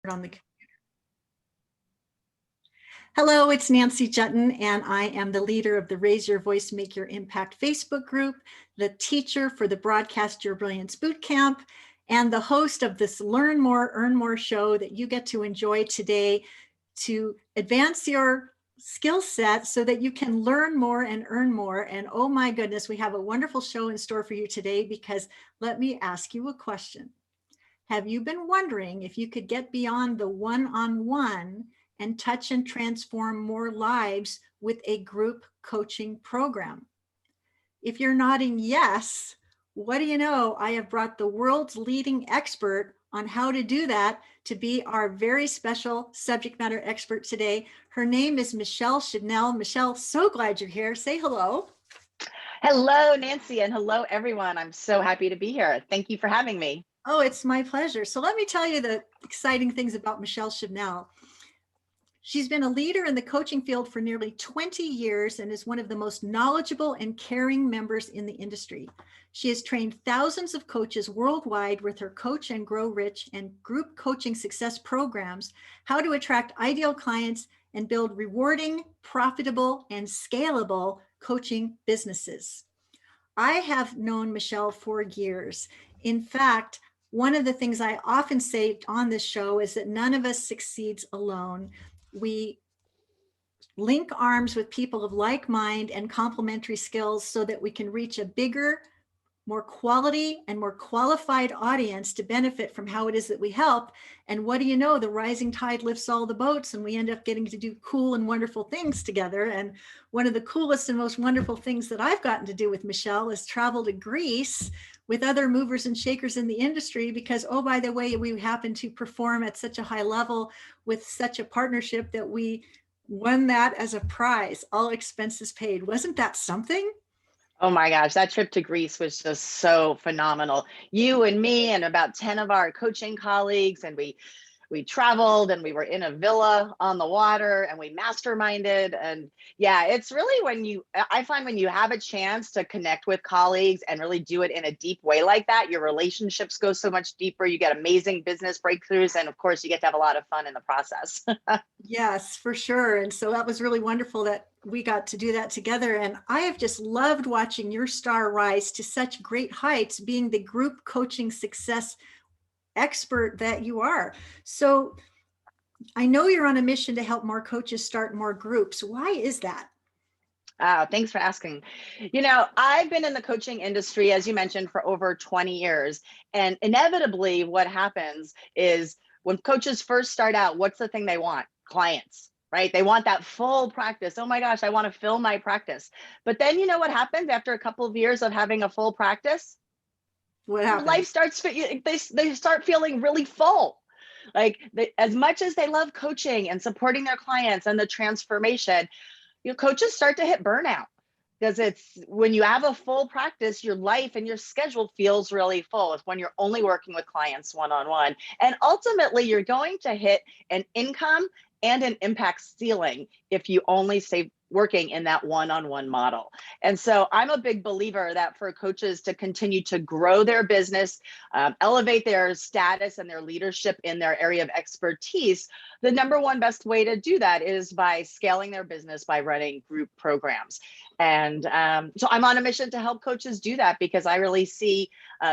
on the Hello, it's Nancy Juetten, and I am the leader of the Raise Your Voice, Make Your Impact Facebook group, the teacher for the Broadcast Your Brilliance Bootcamp, and the host of this Learn More, Earn More show that you get to enjoy today to advance your skill set so that you can learn more and earn more. And oh my goodness, we have a wonderful show in store for you today, because let me ask you a question. Have you been wondering if you could get beyond the one-on-one and touch and transform more lives with a group coaching program? If you're nodding yes, what do you know? I have brought the world's leading expert on how to do that to be our very special subject matter expert today. Her name is Michelle Schubnel. Michelle, so glad you're here. Say hello. Hello, Nancy, and hello, everyone. I'm so happy to be here. Thank you for having me. Oh, it's my pleasure. So let me tell you the exciting things about Michelle Schubnel. She's been a leader in the coaching field for nearly 20 years and is one of the most knowledgeable and caring members in the industry. She has trained thousands of coaches worldwide with her Coach and Grow Rich and group coaching success programs, how to attract ideal clients and build rewarding, profitable, and scalable coaching businesses. I have known Michelle for years. In fact, one of the things I often say on this show is that none of us succeeds alone. We link arms with people of like mind and complementary skills so that we can reach a bigger, more quality and more qualified audience to benefit from how it is that we help. And what do you know? The rising tide lifts all the boats, and we end up getting to do cool and wonderful things together. And one of the coolest and most wonderful things that I've gotten to do with Michelle is travel to Greece with other movers and shakers in the industry, because, oh, by the way, we happen to perform at such a high level with such a partnership that we won that as a prize, all expenses paid. Wasn't that something? Oh my gosh, that trip to Greece was just so phenomenal. You and me and about 10 of our coaching colleagues, and we traveled and we were in a villa on the water and we masterminded. And yeah, it's really I find when you have a chance to connect with colleagues and really do it in a deep way like that, your relationships go so much deeper. You get amazing business breakthroughs. And of course, you get to have a lot of fun in the process. Yes, for sure. And so that was really wonderful that we got to do that together. And I have just loved watching your star rise to such great heights, being the group coaching success expert that you are. So I know you're on a mission to help more coaches start more groups. Why is that? Thanks for asking. I've been in the coaching industry, as you mentioned, for over 20 years. And inevitably, what happens is when coaches first start out, what's the thing they want? Clients, right? They want that full practice. Oh my gosh, I want to fill my practice. But then you know what happens after a couple of years of having a full practice? What happens? Life starts, they start feeling really full. As much as they love coaching and supporting their clients and the transformation, coaches start to hit burnout, because it's when you have a full practice, your life and your schedule feels really full. It's when you're only working with clients one-on-one. And ultimately, you're going to hit an income and an impact ceiling if you only stay working in that one-on-one model. And so I'm a big believer that for coaches to continue to grow their business, elevate their status and their leadership in their area of expertise, the number one best way to do that is by scaling their business by running group programs. And so I'm on a mission to help coaches do that, because I really see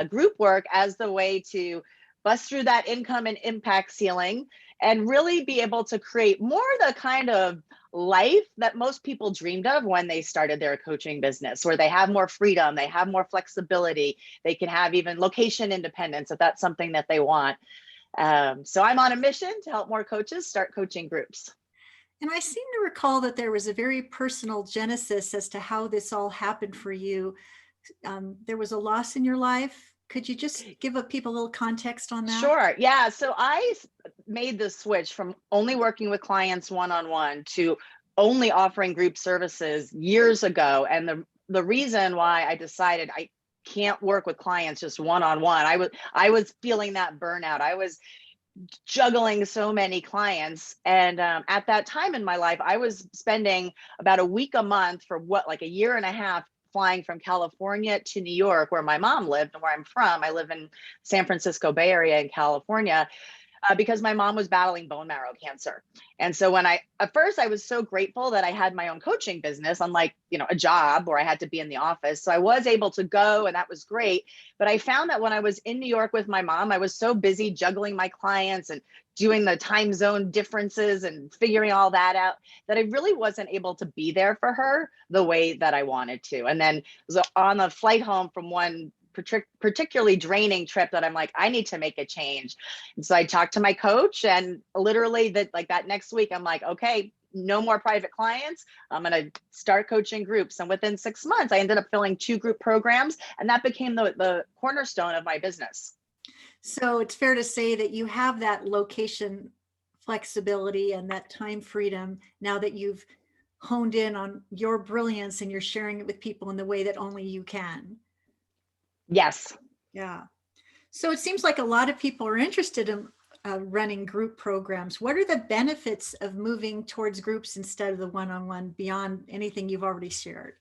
group work as the way to bust through that income and impact ceiling and really be able to create more the kind of life that most people dreamed of when they started their coaching business, where they have more freedom, they have more flexibility, they can have even location independence if that's something that they want. So I'm on a mission to help more coaches start coaching groups. And I seem to recall that there was a very personal genesis as to how this all happened for you. There was a loss in your life. Could you just give people a little context on that? Sure. Yeah. So I made the switch from only working with clients one-on-one to only offering group services years ago. And the reason why I decided I can't work with clients just one-on-one, I was feeling that burnout. I was juggling so many clients. And at that time in my life, I was spending about a week a month for like a year and a half flying from California to New York, where my mom lived and where I'm from. I live in San Francisco Bay Area in California. because my mom was battling bone marrow cancer. And so at first I was so grateful that I had my own coaching business, unlike, a job where I had to be in the office. So I was able to go, and that was great. But I found that when I was in New York with my mom, I was so busy juggling my clients and doing the time zone differences and figuring all that out, that I really wasn't able to be there for her the way that I wanted to. And then on the flight home from one particularly draining trip that I'm like, I need to make a change. And so I talked to my coach, and literally that next week, I'm like, okay, no more private clients. I'm going to start coaching groups. And within 6 months, I ended up filling 2 group programs, and that became the cornerstone of my business. So it's fair to say that you have that location flexibility and that time freedom now that you've honed in on your brilliance and you're sharing it with people in the way that only you can. Yes. Yeah. So it seems like a lot of people are interested in running group programs. What are the benefits of moving towards groups instead of the one-on-one beyond anything you've already shared?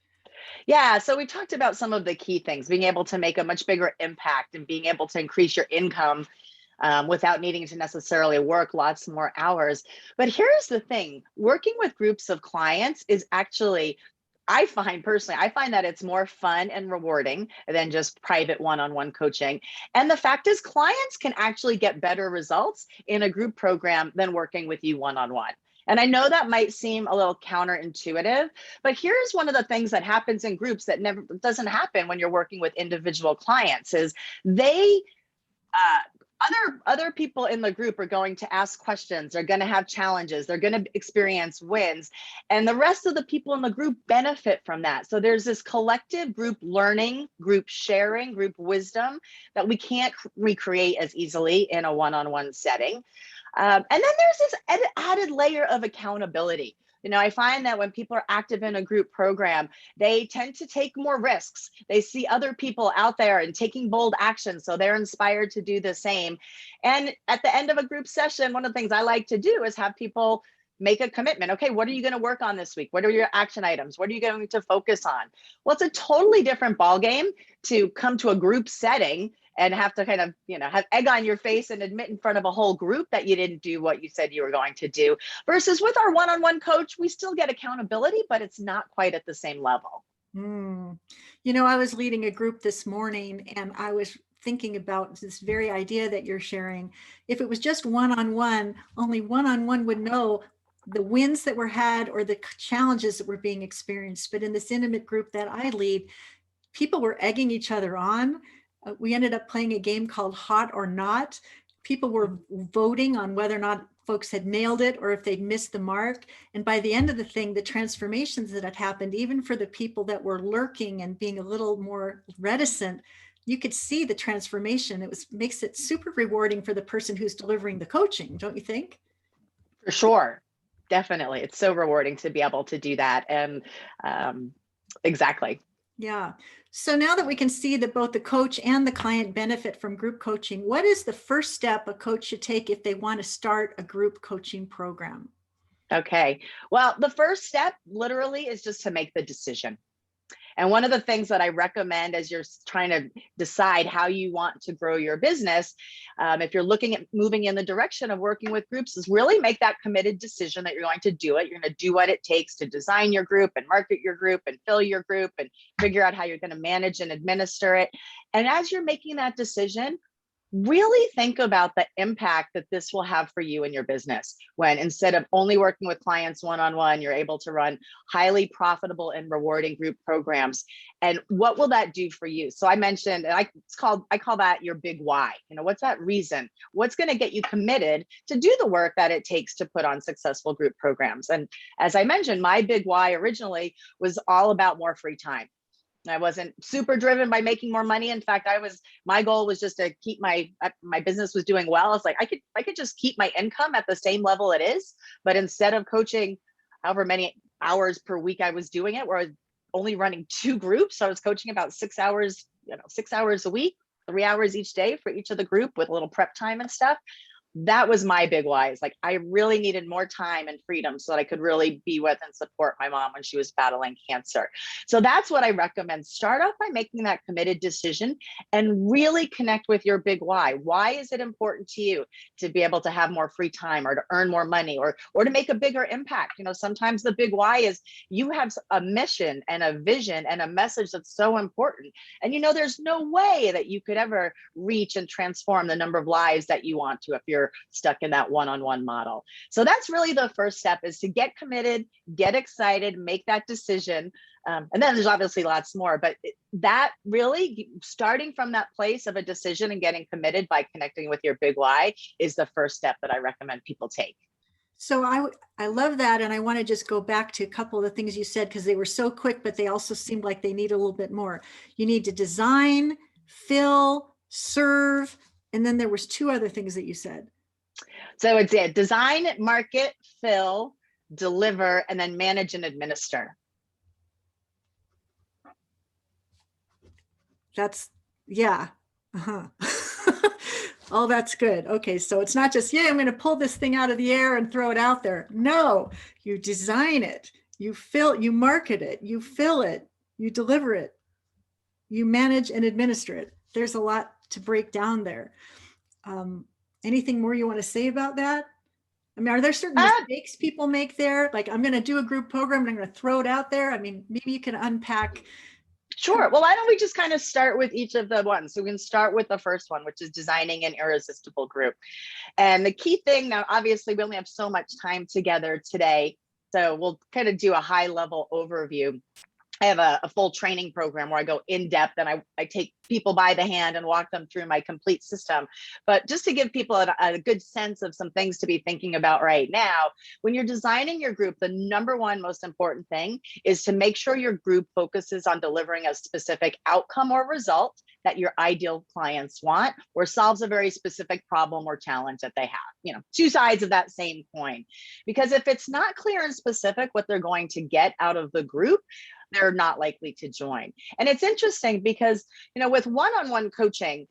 Yeah. So we talked about some of the key things, being able to make a much bigger impact and being able to increase your income without needing to necessarily work lots more hours. But here's the thing, working with groups of clients is actually, I find that it's more fun and rewarding than just private one-on-one coaching. And the fact is, clients can actually get better results in a group program than working with you one-on-one. And I know that might seem a little counterintuitive, but here's one of the things that happens in groups that never doesn't happen when you're working with individual clients is they other people in the group are going to ask questions, they're going to have challenges, they're going to experience wins, and the rest of the people in the group benefit from that. So there's this collective group learning, group sharing, group wisdom that we can't recreate as easily in a one-on-one setting. And then there's this added layer of accountability. I find that when people are active in a group program, they tend to take more risks. They see other people out there and taking bold action, so they're inspired to do the same. And at the end of a group session, one of the things I like to do is have people make a commitment. Okay, what are you going to work on this week? What are your action items? What are you going to focus on? Well, it's a totally different ballgame to come to a group setting and have to kind of, have egg on your face and admit in front of a whole group that you didn't do what you said you were going to do. Versus with our one-on-one coach, we still get accountability, but it's not quite at the same level. I was leading a group this morning, and I was thinking about this very idea that you're sharing. If it was just one-on-one, only one-on-one would know the wins that were had or the challenges that were being experienced. But in this intimate group that I lead, people were egging each other on. We ended up playing a game called Hot or Not. People were voting on whether or not folks had nailed it or if they'd missed the mark. And by the end of the thing, the transformations that had happened, even for the people that were lurking and being a little more reticent, you could see the transformation. Makes it super rewarding for the person who's delivering the coaching, don't you think? For sure. Definitely. It's so rewarding to be able to do that. And exactly. Yeah. So now that we can see that both the coach and the client benefit from group coaching, what is the first step a coach should take if they want to start a group coaching program? Okay. Well, the first step literally is just to make the decision. And one of the things that I recommend as you're trying to decide how you want to grow your business, if you're looking at moving in the direction of working with groups, is really make that committed decision that you're going to do it. You're going to do what it takes to design your group and market your group and fill your group and figure out how you're going to manage and administer it. And as you're making that decision, really think about the impact that this will have for you and your business when instead of only working with clients one-on-one, you're able to run highly profitable and rewarding group programs. And what will that do for you? So I mentioned, and I call that your big why. What's that reason? What's going to get you committed to do the work that it takes to put on successful group programs? And as I mentioned, my big why originally was all about more free time. I wasn't super driven by making more money. In fact, my goal was just to keep my business was doing well. I was like, I could just keep my income at the same level it is, but instead of coaching however many hours per week I was doing it, where I was only running 2 groups, so I was coaching about 6 hours, 6 hours a week, 3 hours each day for each of the group with a little prep time and stuff. That was my big why. It's like, I really needed more time and freedom so that I could really be with and support my mom when she was battling cancer. So that's what I recommend. Start off by making that committed decision and really connect with your big why. Why is it important to you to be able to have more free time, or to earn more money, or to make a bigger impact? You know, sometimes the big why is you have a mission and a vision and a message that's so important. And you know, there's no way that you could ever reach and transform the number of lives that you want to if you're stuck in that one-on-one model. So that's really the first step, is to get committed, get excited, make that decision. And then there's obviously lots more, but that really, starting from that place of a decision and getting committed by connecting with your big why, is the first step that I recommend people take. So I love that. And I want to just go back to a couple of the things you said, because they were so quick, but they also seemed like they need a little bit more. You need to design, fill, serve. And then there was two other things that you said. So it's design, market, fill, deliver, and then manage and administer. That's, yeah. Uh-huh. Oh, that's good. Okay. So it's not just, yeah, I'm going to pull this thing out of the air and throw it out there. No, you design it, you fill, you market it, you fill it, you deliver it, you manage and administer it. There's a lot to break down there. Anything more you want to say about that? I mean, are there certain mistakes people make there? Like, I'm going to do a group program and I'm going to throw it out there. I mean, maybe you can unpack. Sure. Well, why don't we just kind of start with each of the ones? So we can start with the first one, which is designing an irresistible group. And the key thing now, obviously, we only have so much time together today, so we'll kind of do a high level overview. I have a full training program where I go in depth and I take people by the hand and walk them through my complete system. But just to give people a good sense of some things to be thinking about right now, when you're designing your group, the number one most important thing is to make sure your group focuses on delivering a specific outcome or result that your ideal clients want, or solves a very specific problem or challenge that they have. You know, two sides of that same coin. Because if it's not clear and specific what they're going to get out of the group, they're not likely to join. And it's interesting because, you know, with one-on-one coaching,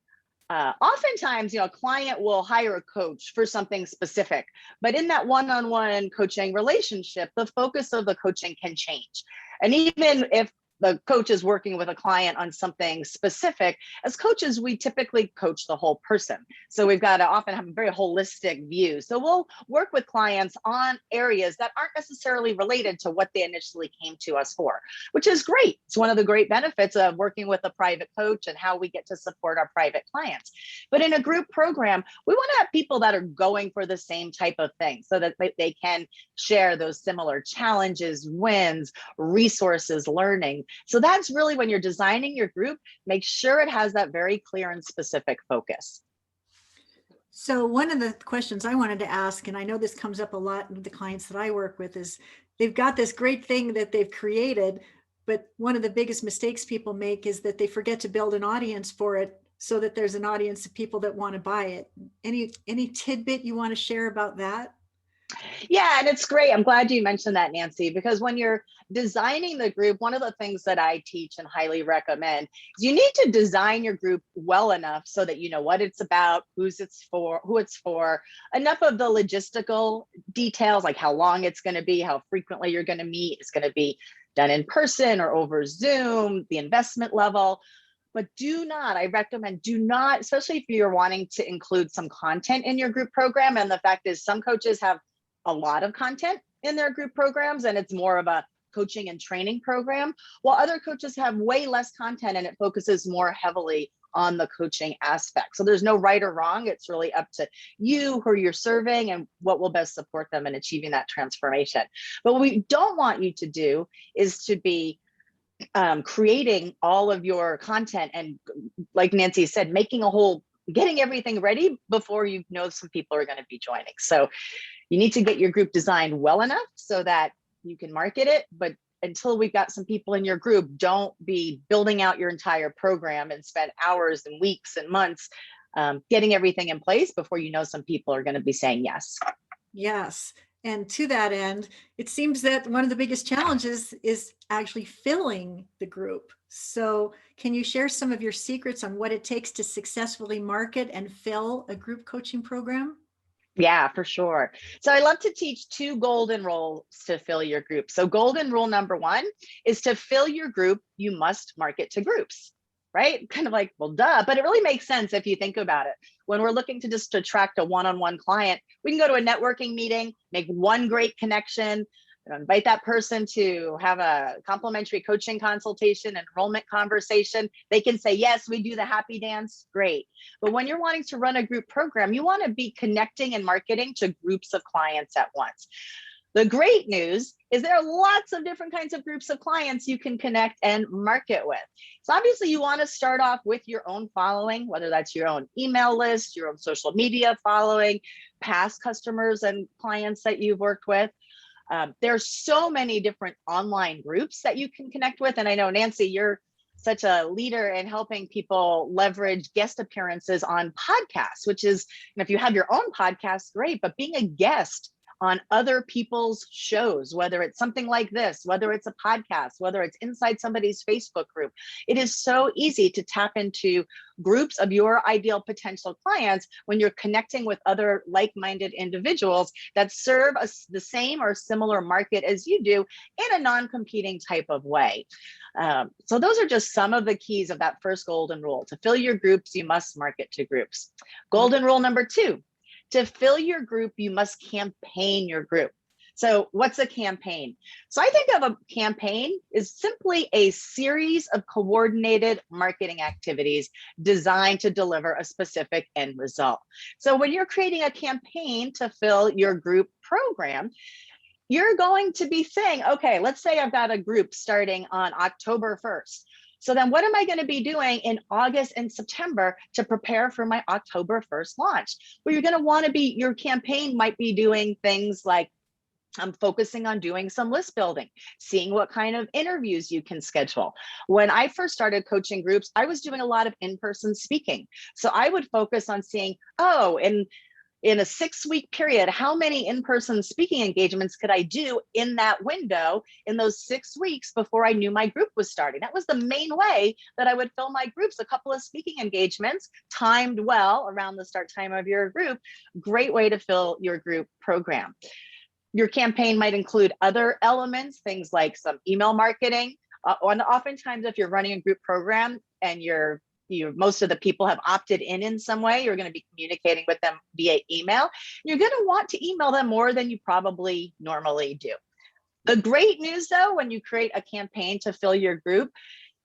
oftentimes, you know, a client will hire a coach for something specific, but in that one-on-one coaching relationship, the focus of the coaching can change. And even if the coach is working with a client on something specific, as coaches, we typically coach the whole person. So we've got to often have a very holistic view. So we'll work with clients on areas that aren't necessarily related to what they initially came to us for, which is great. It's one of the great benefits of working with a private coach and how we get to support our private clients. But in a group program, we want to have people that are going for the same type of thing so that they can share those similar challenges, wins, resources, learning. So that's really, when you're designing your group, make sure it has that very clear and specific focus. So one of the questions I wanted to ask, and I know this comes up a lot with the clients that I work with, is they've got this great thing that they've created, but one of the biggest mistakes people make is that they forget to build an audience for it so that there's an audience of people that want to buy it. Any tidbit you want to share about that? Yeah, and it's great. I'm glad you mentioned that, Nancy, because when you're designing the group, one of the things that I teach and highly recommend is you need to design your group well enough so that you know what it's about, who it's for, enough of the logistical details, like how long it's going to be, how frequently you're going to meet, it's going to be done in person or over Zoom, the investment level. But I recommend, do not, especially if you're wanting to include some content in your group program. And the fact is, some coaches have a lot of content in their group programs and it's more of a coaching and training program, while other coaches have way less content and it focuses more heavily on the coaching aspect. So there's no right or wrong. It's really up to you, who you're serving, and what will best support them in achieving that transformation. But what we don't want you to do is to be creating all of your content and, like Nancy said, getting everything ready before you know some people are going to be joining. So you need to get your group designed well enough so that you can market it. But until we've got some people in your group, don't be building out your entire program and spend hours and weeks and months getting everything in place before you know some people are going to be saying yes. Yes. And to that end, it seems that one of the biggest challenges is actually filling the group. So can you share some of your secrets on what it takes to successfully market and fill a group coaching program? Yeah, for sure. So I love to teach two golden rules to fill your group. So golden rule number one is to fill your group, you must market to groups, right? Kind of like, well, duh, but it really makes sense if you think about it. When we're looking to just attract a one-on-one client, we can go to a networking meeting, make one great connection, invite that person to have a complimentary coaching consultation, enrollment conversation. They can say, yes, we do the happy dance, great. But when you're wanting to run a group program, you want to be connecting and marketing to groups of clients at once. The great news is there are lots of different kinds of groups of clients you can connect and market with. So obviously you want to start off with your own following, whether that's your own email list, your own social media following, past customers and clients that you've worked with. There's so many different online groups that you can connect with. And I know, Nancy, you're such a leader in helping people leverage guest appearances on podcasts, which is, if you have your own podcast, great, but being a guest on other people's shows, whether it's something like this, whether it's a podcast, whether it's inside somebody's Facebook group, it is so easy to tap into groups of your ideal potential clients when you're connecting with other like-minded individuals that serve the same or similar market as you do in a non-competing type of way. So those are just some of the keys of that first golden rule. To fill your groups, you must market to groups. Golden rule number two, to fill your group, you must campaign your group. So what's a campaign? So I think of a campaign as simply a series of coordinated marketing activities designed to deliver a specific end result. So when you're creating a campaign to fill your group program, you're going to be saying, okay, let's say I've got a group starting on October 1st. So then what am I going to be doing in August and September to prepare for my October 1st launch? Well, you're going to want to be, your campaign might be doing things like I'm focusing on doing some list building, seeing what kind of interviews you can schedule. When I first started coaching groups, I was doing a lot of in-person speaking. So I would focus on seeing, oh, in a 6-week period, how many in-person speaking engagements could I do in that window in those 6 weeks before I knew my group was starting? That was the main way that I would fill my groups, a couple of speaking engagements timed well around the start time of your group. Great way to fill your group program. Your campaign might include other elements, things like some email marketing. And oftentimes, if you're running a group program and most of the people have opted in some way, you're going to be communicating with them via email. You're going to want to email them more than you probably normally do. The great news, though, when you create a campaign to fill your group,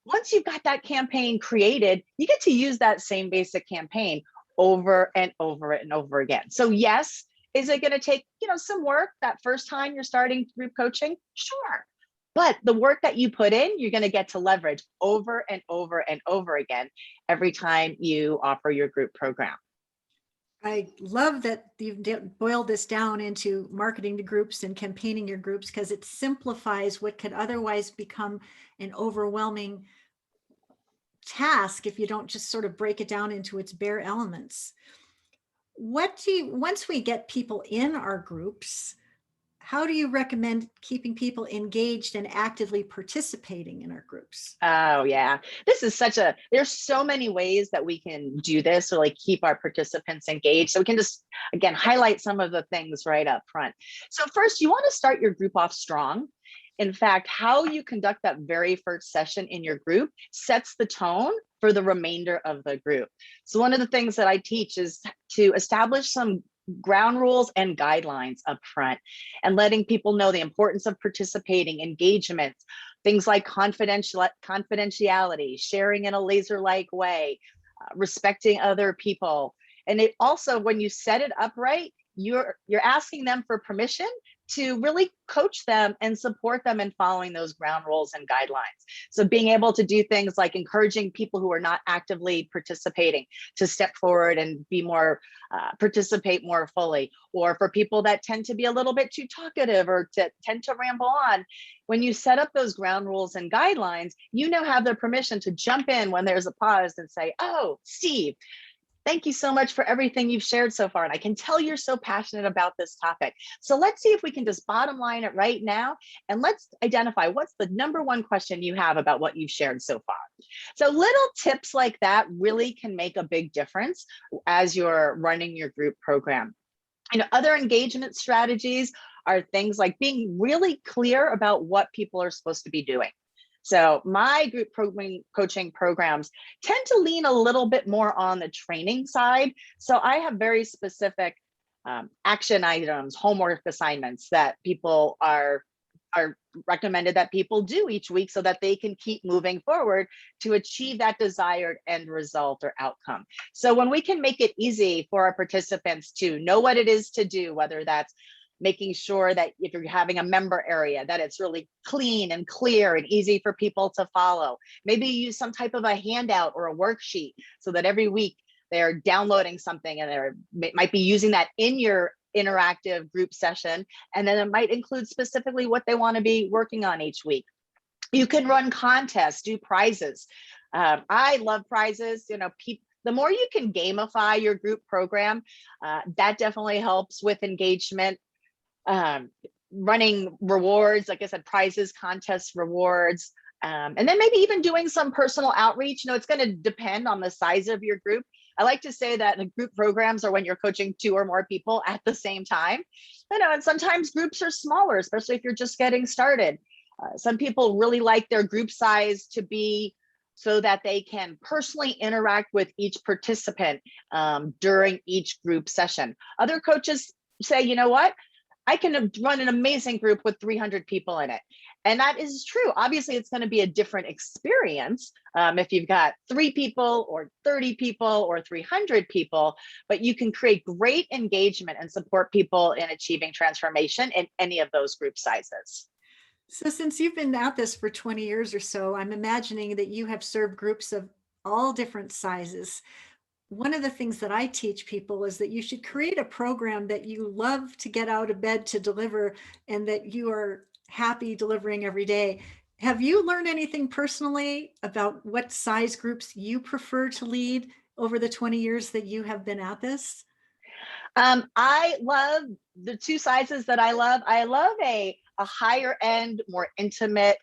once you've got that campaign created, you get to use that same basic campaign over and over and over again. So yes, is it going to take, some work that first time you're starting group coaching? Sure. But the work that you put in, you're going to get to leverage over and over and over again every time you offer your group program. I love that you've boiled this down into marketing to groups and campaigning your groups, because it simplifies what could otherwise become an overwhelming task if you don't just sort of break it down into its bare elements. Once we get people in our groups, how do you recommend keeping people engaged and actively participating in our groups? Oh yeah, this is there's so many ways that we can do this or keep our participants engaged. So we can just, again, highlight some of the things right up front. So first, you want to start your group off strong. In fact, how you conduct that very first session in your group sets the tone for the remainder of the group. So one of the things that I teach is to establish some ground rules and guidelines up front and letting people know the importance of participating, engagement, things like confidentiality, sharing in a laser-like way, respecting other people. And it also, when you set it up right, you're asking them for permission to really coach them and support them in following those ground rules and guidelines. So being able to do things like encouraging people who are not actively participating to step forward and be more, participate more fully, or for people that tend to be a little bit too talkative or tend to ramble on. When you set up those ground rules and guidelines, have the permission to jump in when there's a pause and say, oh, Steve, thank you so much for everything you've shared so far. And I can tell you're so passionate about this topic. So let's see if we can just bottom line it right now. And let's identify what's the number one question you have about what you've shared so far. So little tips like that really can make a big difference as you're running your group program. Other engagement strategies are things like being really clear about what people are supposed to be doing. So my group coaching programs tend to lean a little bit more on the training side. So I have very specific action items, homework assignments that people are recommended that people do each week so that they can keep moving forward to achieve that desired end result or outcome. So when we can make it easy for our participants to know what it is to do, whether that's making sure that if you're having a member area, that it's really clean and clear and easy for people to follow. Maybe you use some type of a handout or a worksheet so that every week they're downloading something and they might be using that in your interactive group session. And then it might include specifically what they want to be working on each week. You can run contests, do prizes. I love prizes. The more you can gamify your group program, that definitely helps with engagement. Running rewards, like I said, prizes, contests, rewards, and then maybe even doing some personal outreach. It's going to depend on the size of your group. I like to say that the group programs are when you're coaching 2 or more people at the same time. And sometimes groups are smaller, especially if you're just getting started. Some people really like their group size to be so that they can personally interact with each participant during each group session. Other coaches say, you know what? I can run an amazing group with 300 people in it. And that is true. Obviously, it's going to be a different experience if you've got 3 people or 30 people or 300 people, but you can create great engagement and support people in achieving transformation in any of those group sizes. So since you've been at this for 20 years or so, I'm imagining that you have served groups of all different sizes. One of the things that I teach people is that you should create a program that you love to get out of bed to deliver and that you are happy delivering every day. Have you learned anything personally about what size groups you prefer to lead over the 20 years that you have been at this? I love the 2 sizes that I love. I love a higher end, more intimate,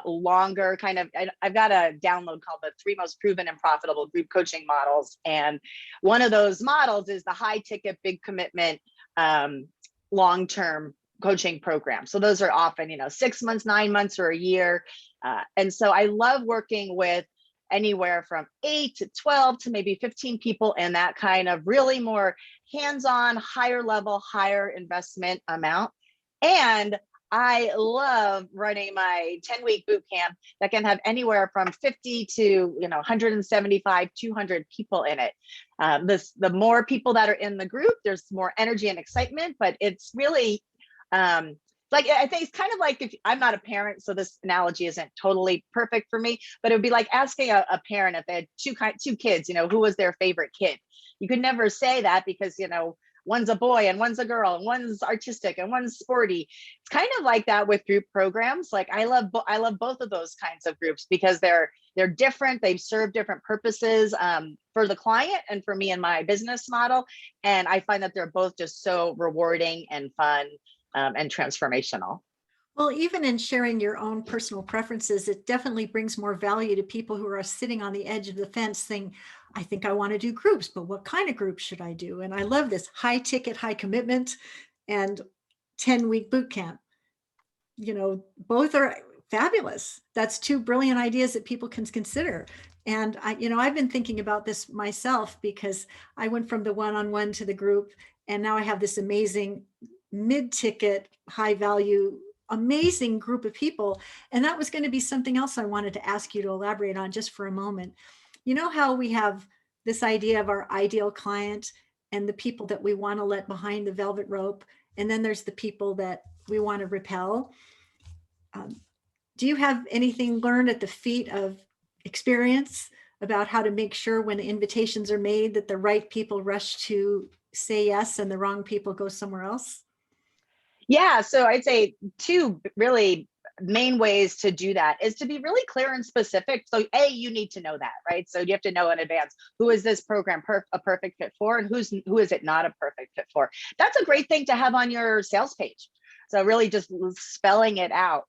longer kind of. I've got a download called the 3 most proven and profitable group coaching models. And one of those models is the high ticket, big commitment, long-term coaching program. So those are often, 6 months, 9 months, or a year. And so I love working with anywhere from 8 to 12 to maybe 15 people in that kind of really more hands-on, higher level, higher investment amount. And I love running my 10-week boot camp that can have anywhere from 50 to 175, 200 people in it. The more people that are in the group, there's more energy and excitement, but it's really I think it's kind of like, if I'm not a parent, so this analogy isn't totally perfect for me, but it would be like asking a parent if they had 2 kids, who was their favorite kid. You could never say that because, one's a boy and one's a girl and one's artistic and one's sporty. It's kind of like that with group programs. Like I love both of those kinds of groups because they're different. They serve different purposes for the client and for me and my business model. And I find that they're both just so rewarding and fun and transformational. Well, even in sharing your own personal preferences, it definitely brings more value to people who are sitting on the edge of the fence saying, I think I want to do groups, but what kind of groups should I do? And I love this high ticket, high commitment and 10-week boot camp. Both are fabulous. That's 2 brilliant ideas that people can consider. And I've been thinking about this myself because I went from the one-on-one to the group, and now I have this amazing mid-ticket, high value, amazing group of people. And that was going to be something else I wanted to ask you to elaborate on just for a moment. You know how we have this idea of our ideal client and the people that we want to let behind the velvet rope, and then there's the people that we want to repel. Do you have anything learned at the feet of experience about how to make sure when invitations are made that the right people rush to say yes and the wrong people go somewhere else? Yeah, so I'd say 2 really main ways to do that is to be really clear and specific. So you need to know that, right? So you have to know in advance, who is this program a perfect fit for, and who is it not a perfect fit for? That's a great thing to have on your sales page. So really just spelling it out.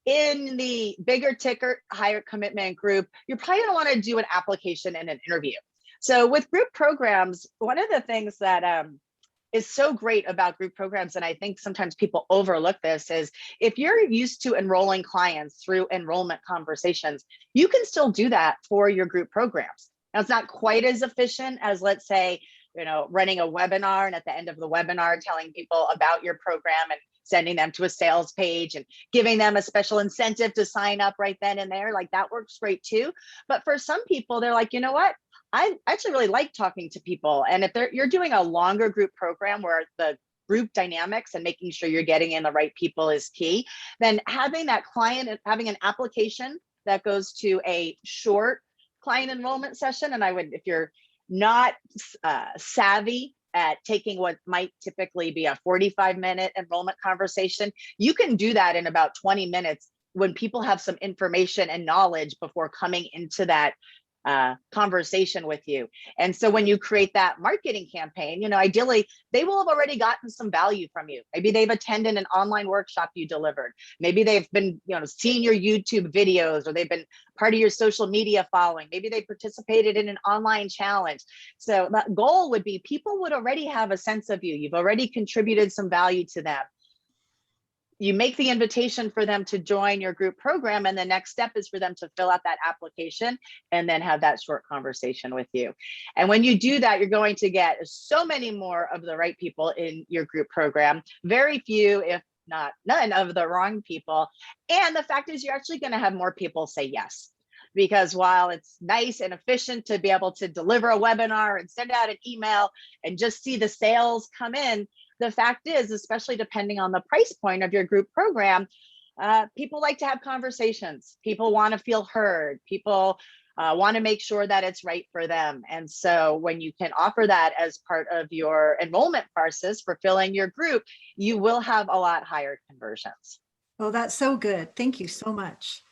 In the bigger ticket, higher commitment group, you're probably going to want to do an application and an interview. So with group programs, one of the things that is so great about group programs, and I think sometimes people overlook this, is if you're used to enrolling clients through enrollment conversations, you can still do that for your group programs. Now, it's not quite as efficient as, let's say, running a webinar and at the end of the webinar telling people about your program and sending them to a sales page and giving them a special incentive to sign up right then and there. Like, that works great too. But for some people, they're like, you know what? I actually really like talking to people. And if you're doing a longer group program where the group dynamics and making sure you're getting in the right people is key, then having that client, having an application that goes to a short client enrollment session. And I would, if you're not savvy at taking what might typically be a 45-minute enrollment conversation, you can do that in about 20 minutes when people have some information and knowledge before coming into that conversation with you. And so when you create that marketing campaign, ideally they will have already gotten some value from you. Maybe they've attended an online workshop you delivered. Maybe they've been, seeing your YouTube videos, or they've been part of your social media following. Maybe they participated in an online challenge. So that goal would be, people would already have a sense of you. You've already contributed some value to them. You make the invitation for them to join your group program, and the next step is for them to fill out that application and then have that short conversation with you. And when you do that, you're going to get so many more of the right people in your group program, very few, if not none, of the wrong people. And the fact is, you're actually going to have more people say yes. Because while it's nice and efficient to be able to deliver a webinar and send out an email and just see the sales come in, the fact is, especially depending on the price point of your group program, people like to have conversations. People want to feel heard. People want to make sure that it's right for them. And so when you can offer that as part of your enrollment process for filling your group, you will have a lot higher conversions. Oh, that's so good. Thank you so much.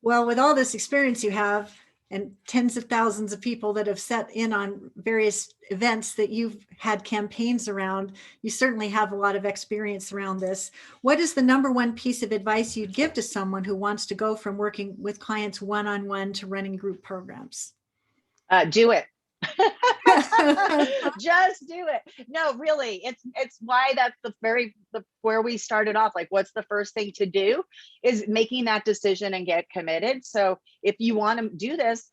Well, with all this experience you have, and tens of thousands of people that have set in on various events that you've had campaigns around, you certainly have a lot of experience around this. What is the number one piece of advice you'd give to someone who wants to go from working with clients one-on-one to running group programs? Do it. Just do it. No, really, it's why that's where we started off. Like, what's the first thing to do is making that decision and get committed. So if you want to do this,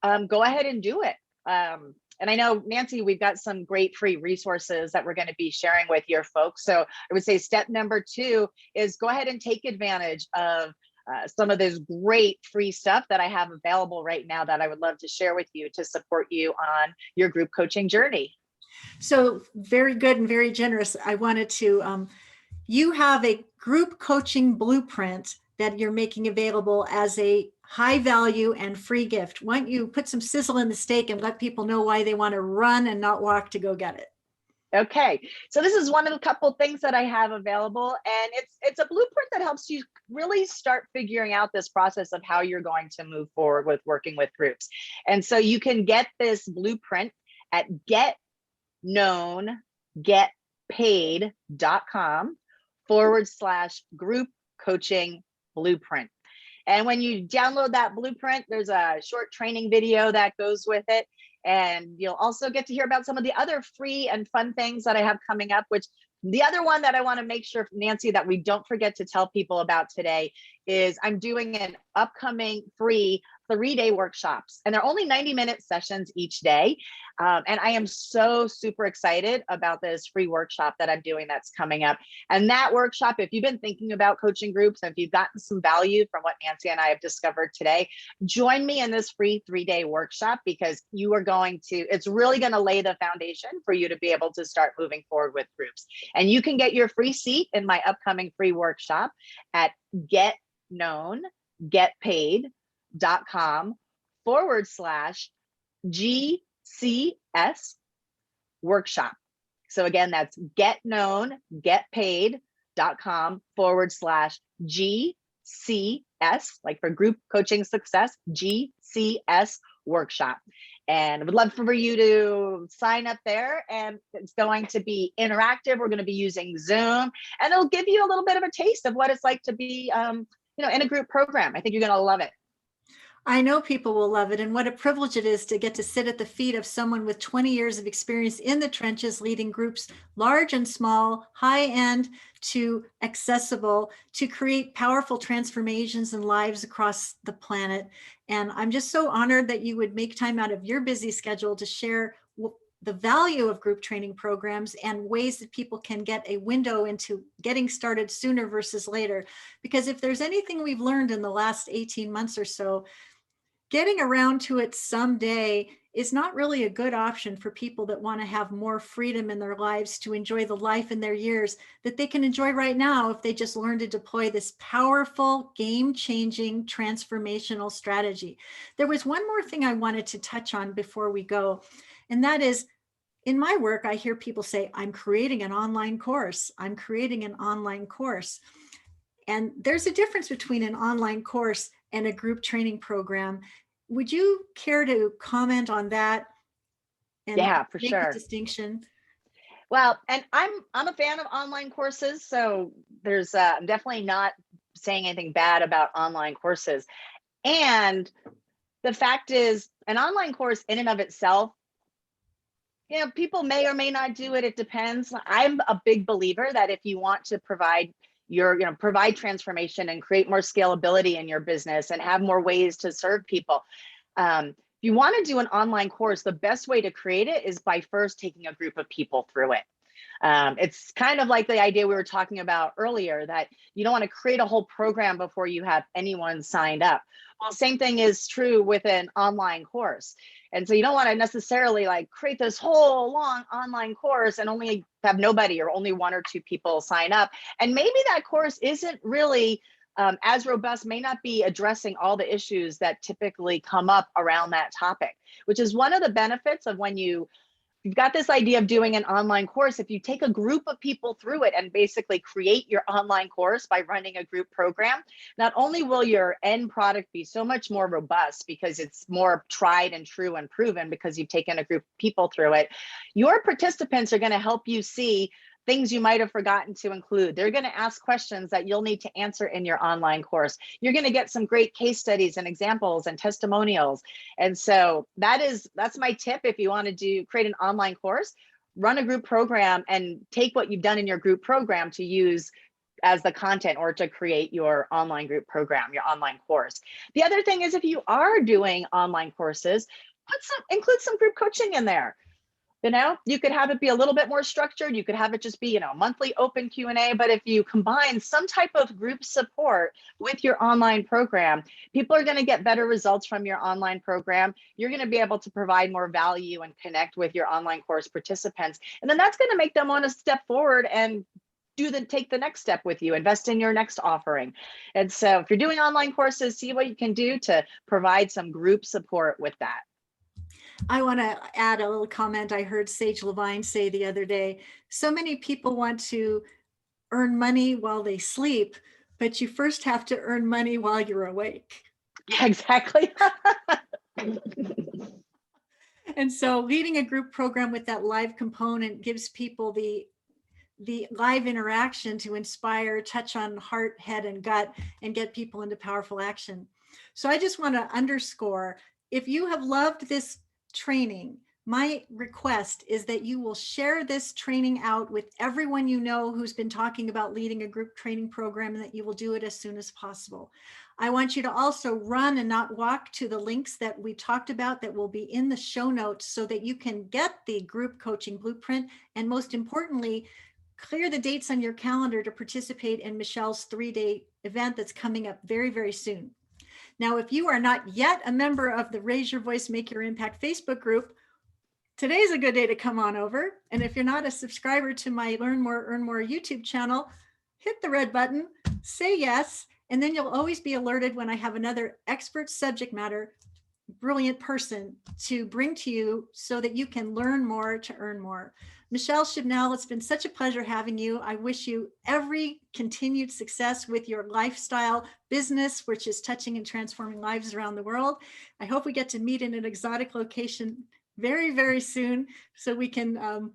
go ahead and do it. And I know, Nancy, we've got some great free resources that we're going to be sharing with your folks. So I would say step number 2 is go ahead and take advantage of some of this great free stuff that I have available right now that I would love to share with you to support you on your group coaching journey. So very good and very generous. I wanted to, you have a group coaching blueprint that you're making available as a high value and free gift. Why don't you put some sizzle in the steak and let people know why they want to run and not walk to go get it? Okay, so this is one of the couple things that I have available, and it's a blueprint that helps you really start figuring out this process of how you're going to move forward with working with groups. And so you can get this blueprint at getknowngetpaid.com/group coaching blueprint. And when you download that blueprint, there's a short training video that goes with it. And you'll also get to hear about some of the other free and fun things that I have coming up, which the other one that I want to make sure, Nancy, that we don't forget to tell people about today is I'm doing an upcoming free 3-day workshops, and they're only 90-minute sessions each day. And I am so super excited about this free workshop that I'm doing that's coming up. And that workshop, if you've been thinking about coaching groups, and if you've gotten some value from what Nancy and I have discovered today, join me in this free 3-day workshop, because you are it's really going to lay the foundation for you to be able to start moving forward with groups. And you can get your free seat in my upcoming free workshop at getknowngetpaid.com/GCS workshop. So again, that's getknowngetpaid.com/GCS, like for group coaching success, GCS workshop. And I would love for you to sign up there, and it's going to be interactive. We're going to be using Zoom, and it'll give you a little bit of a taste of what it's like to be, in a group program. I think you're going to love it. I know people will love it, and what a privilege it is to get to sit at the feet of someone with 20 years of experience in the trenches, leading groups large and small, high end to accessible, to create powerful transformations in lives across the planet. And I'm just so honored that you would make time out of your busy schedule to share the value of group training programs and ways that people can get a window into getting started sooner versus later. Because if there's anything we've learned in the last 18 months or so, getting around to it someday is not really a good option for people that want to have more freedom in their lives to enjoy the life in their years that they can enjoy right now if they just learn to deploy this powerful, game-changing, transformational strategy. There was one more thing I wanted to touch on before we go, and that is, in my work, I hear people say, I'm creating an online course. I'm creating an online course. And there's a difference between an online course and a group training program. Would you care to comment on that and Yeah, for make the sure. distinction? Well, and I'm a fan of online courses, so there's I'm definitely not saying anything bad about online courses. And the fact is, an online course in and of itself, people may or may not do it. It depends. I'm a big believer that if you want to provide provide transformation and create more scalability in your business and have more ways to serve people, if you want to do an online course, the best way to create it is by first taking a group of people through it. It's kind of like the idea we were talking about earlier, that you don't want to create a whole program before you have anyone signed up. Well, same thing is true with an online course. And so you don't want to necessarily like create this whole long online course and only have nobody or only one or two people sign up. And maybe that course isn't really as robust, may not be addressing all the issues that typically come up around that topic, which is one of the benefits of when you've got this idea of doing an online course. If you take a group of people through it and basically create your online course by running a group program, not only will your end product be so much more robust because it's more tried and true and proven because you've taken a group of people through it, your participants are going to help you see things you might have forgotten to include. They're going to ask questions that you'll need to answer in your online course. You're going to get some great case studies and examples and testimonials. And so that's my tip. If you want to create an online course, run a group program and take what you've done in your group program to use as the content or to create your online group program, your online course. The other thing is, if you are doing online courses, include some group coaching in there. You could have it be a little bit more structured. You could have it just be, monthly open Q&A. But if you combine some type of group support with your online program, people are going to get better results from your online program. You're going to be able to provide more value and connect with your online course participants. And then that's going to make them want to step forward and take the next step with you, invest in your next offering. And so if you're doing online courses, see what you can do to provide some group support with that. I want to add a little comment I heard Sage Levine say the other day. So many people want to earn money while they sleep, but you first have to earn money while you're awake. Yeah, exactly. And so leading a group program with that live component gives people the live interaction to inspire, touch on heart, head, and gut, and get people into powerful action. So I just want to underscore, if you have loved this training, my request is that you will share this training out with everyone you know who's been talking about leading a group training program, and that you will do it as soon as possible. I want you to also run and not walk to the links that we talked about that will be in the show notes so that you can get the group coaching blueprint, and most importantly, clear the dates on your calendar to participate in Michelle's 3-day event that's coming up very, very soon. Now, if you are not yet a member of the Raise Your Voice, Make Your Impact Facebook group, today's a good day to come on over. And if you're not a subscriber to my Learn More, Earn More YouTube channel, hit the red button, say yes, and then you'll always be alerted when I have another expert subject matter, brilliant person to bring to you so that you can learn more to earn more. Michelle Schubnel, it's been such a pleasure having you. I wish you every continued success with your lifestyle business, which is touching and transforming lives around the world. I hope we get to meet in an exotic location very, very soon so we can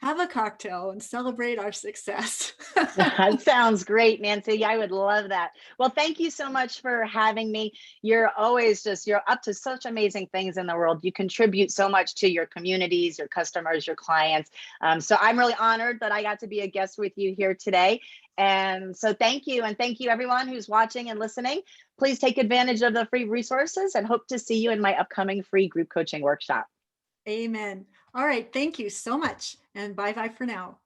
have a cocktail and celebrate our success. That sounds great, Nancy. I would love that. Well, thank you so much for having me. You're always you're up to such amazing things in the world. You contribute so much to your communities, your customers, your clients. So I'm really honored that I got to be a guest with you here today. And so thank you. And thank you everyone who's watching and listening. Please take advantage of the free resources and hope to see you in my upcoming free group coaching workshop. Amen. All right. Thank you so much. And bye bye for now.